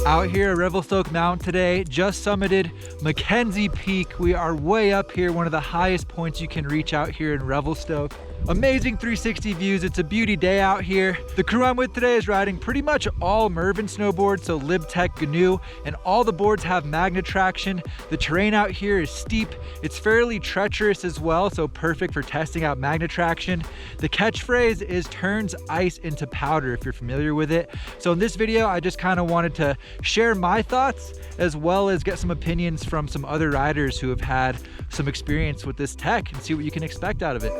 Out here at Revelstoke Mountain today, just summited Mackenzie Peak. We are way up here, one of the highest points you can reach out here in Revelstoke. Amazing 360 views. It's a beauty day out here. The crew I'm with today is riding pretty much all Mervin snowboards, so lib-tech GNU, and all the boards have Magne-Traction. The terrain out here is steep. It's fairly treacherous as well, so perfect for testing out Magne-Traction. The catchphrase is turns ice into powder, if you're familiar with it. So in this video, I just kind of wanted to share my thoughts as well as get some opinions from some other riders who have had some experience with this tech and see what you can expect out of it.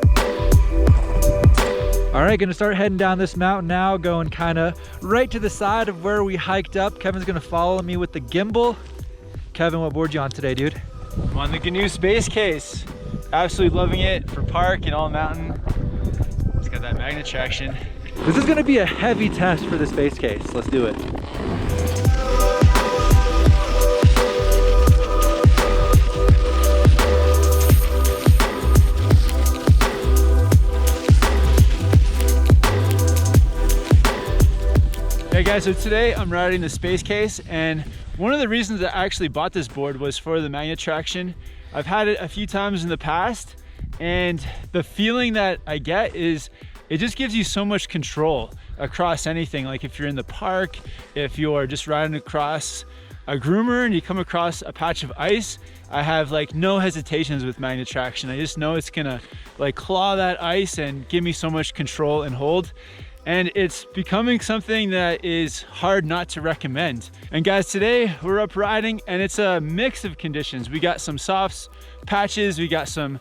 All right, gonna start heading down this mountain now, going kind of right to the side of where we hiked up. Kevin's gonna follow me with the gimbal. Kevin, what board you on today, dude? I'm on the GNU Space Case. Absolutely loving it for park and all mountain. It's got that Magne-Traction. This is gonna be a heavy test for the Space Case. Let's do it. Hey guys, so today I'm riding the Space Case, and one of the reasons I actually bought this board was for the Magne-Traction. I've had it a few times in the past, and the feeling that I get is it just gives you so much control across anything. Like if you're in the park, if you're just riding across a groomer and you come across a patch of ice, I have like no hesitations with Magne-Traction. I just know it's gonna like claw that ice and give me so much control and hold. And it's becoming something that is hard not to recommend. And guys, today we're up riding and it's a mix of conditions. We got some softs, patches, we got some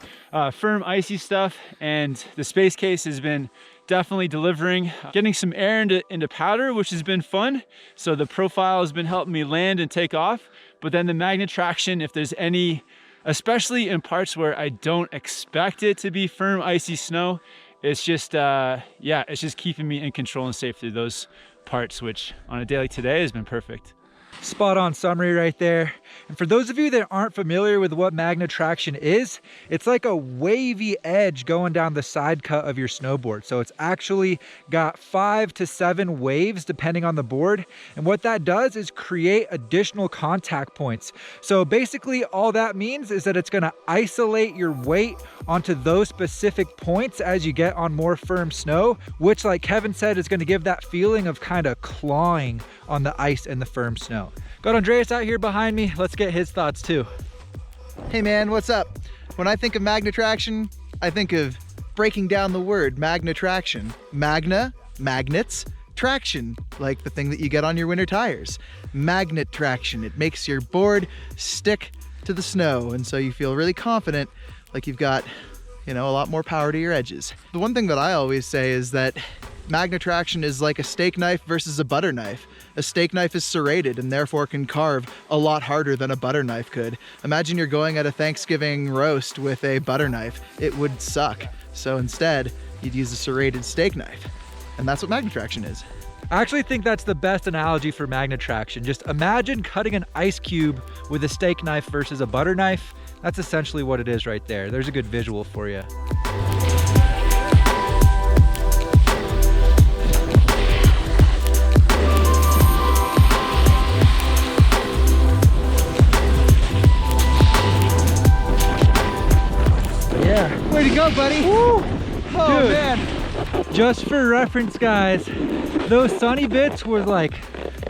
firm icy stuff, and the Space Case has been definitely delivering. Getting some air into powder, which has been fun. So the profile has been helping me land and take off. But then the Magne-Traction, if there's any, especially in parts where I don't expect it to be firm icy snow, it's just, yeah, it's just keeping me in control and safe through those parts, which on a day like today has been perfect. Spot on summary right there. And for those of you that aren't familiar with what Magne-Traction is, it's like a wavy edge going down the side cut of your snowboard. So it's actually got 5 to 7 waves depending on the board. And what that does is create additional contact points. So basically all that means is that it's gonna isolate your weight onto those specific points as you get on more firm snow, which like Kevin said, is gonna give that feeling of kind of clawing on the ice and the firm snow. Got Andreas out here behind me. Let's get his thoughts too. Hey man, what's up? When I think of Magne-Traction, I think of breaking down the word Magne-Traction. Magna, magnets, traction, like the thing that you get on your winter tires. Magnet traction, it makes your board stick to the snow, and so you feel really confident, like you've got, you know, a lot more power to your edges. The one thing that I always say is that Magne-Traction is like a steak knife versus a butter knife. A steak knife is serrated and therefore can carve a lot harder than a butter knife could. Imagine you're going at a Thanksgiving roast with a butter knife. It would suck. So instead, you'd use a serrated steak knife. And that's what Magne-Traction is. I actually think that's the best analogy for Magne-Traction. Just imagine cutting an ice cube with a steak knife versus a butter knife. That's essentially what it is right there. There's a good visual for you. Yeah. Way to go, buddy. Woo! Oh, dude, man. Just for reference, guys, those sunny bits were like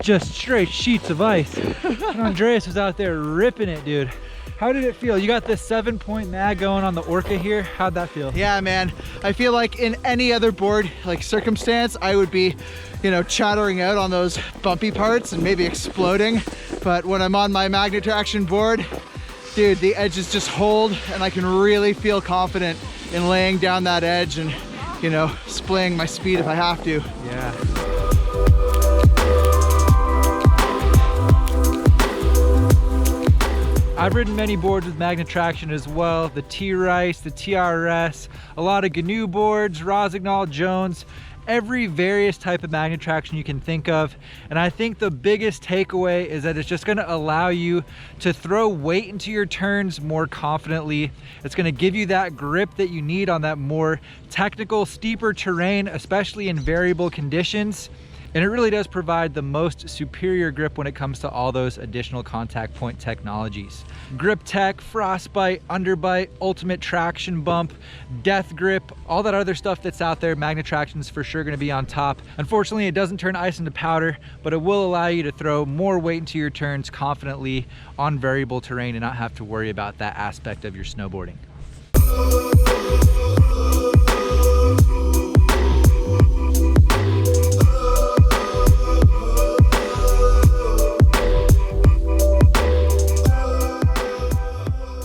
just straight sheets of ice. And Andreas was out there ripping it, dude. How did it feel? You got this 7-point mag going on the Orca here. How'd that feel? Yeah, man. I feel like in any other board like circumstance, I would be, you know, chattering out on those bumpy parts and maybe exploding. But when I'm on my Magne-Traction board, dude, the edges just hold and I can really feel confident in laying down that edge and, you know, splaying my speed if I have to. Yeah. I've ridden many boards with Magne-Traction as well. The T-Rice, the TRS, a lot of GNU boards, Rossignol, Jones, every various type of Magne-Traction you can think of. And I think the biggest takeaway is that it's just gonna allow you to throw weight into your turns more confidently. It's gonna give you that grip that you need on that more technical, steeper terrain, especially in variable conditions. And it really does provide the most superior grip when it comes to all those additional contact point technologies. Grip tech, frostbite, underbite, ultimate traction bump, death grip, all that other stuff that's out there, Magne-Traction is for sure gonna be on top. Unfortunately, it doesn't turn ice into powder, but it will allow you to throw more weight into your turns confidently on variable terrain and not have to worry about that aspect of your snowboarding.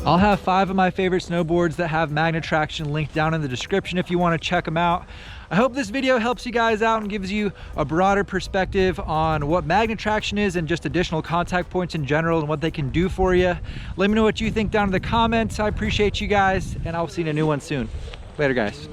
I'll have 5 of my favorite snowboards that have Magne-Traction linked down in the description if you want to check them out. I hope this video helps you guys out and gives you a broader perspective on what Magne-Traction is and just additional contact points in general and what they can do for you. Let me know what you think down in the comments. I appreciate you guys, and I'll see you in a new one soon. Later, guys.